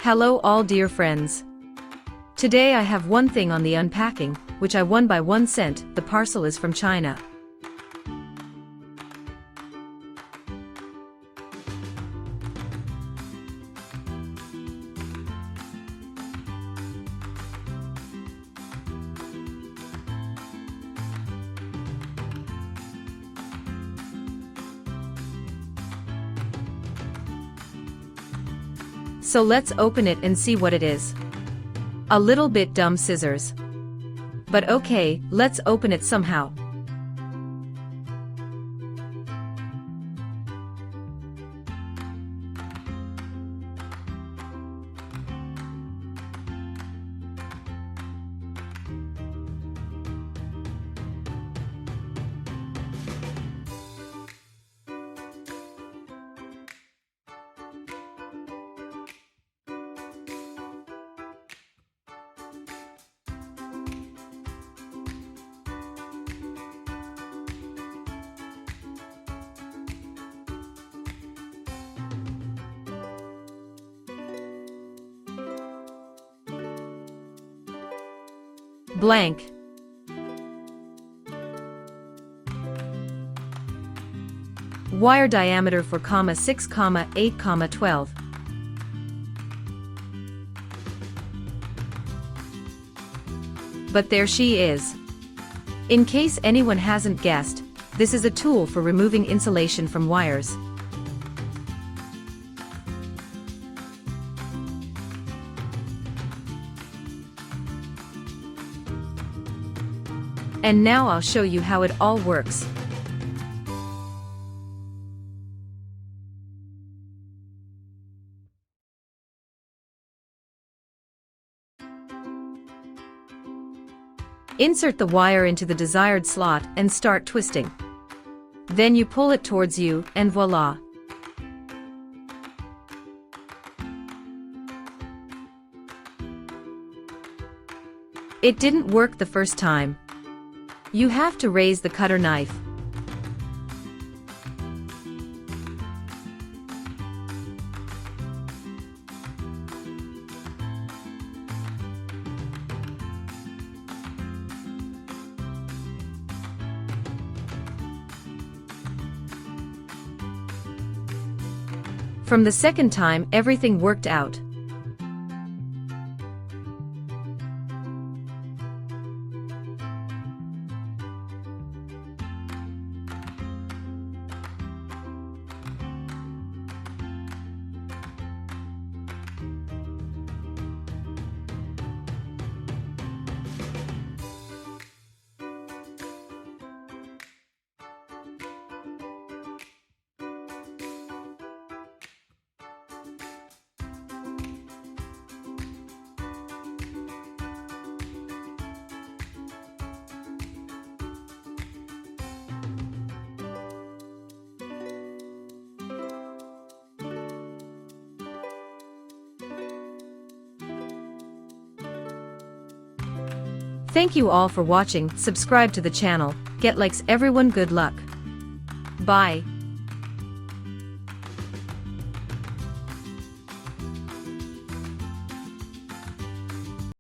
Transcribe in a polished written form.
Hello all dear friends. Today I have one thing on the unpacking, which I won by 1 cent. The parcel is from China. So let's open it and see what it is. A little bit dumb scissors. But okay, let's open it somehow. Blank. Wire diameter 4,6, 8, 12. But there she is. In case anyone hasn't guessed, this is a tool for removing insulation from wires. And now I'll show you how it all works. Insert the wire into the desired slot and start twisting. Then you pull it towards you, and voila! It didn't work the first time. You have to raise the cutter knife. From the second time, everything worked out. Thank you all for watching. Subscribe to the channel, get likes everyone. Good luck. Bye.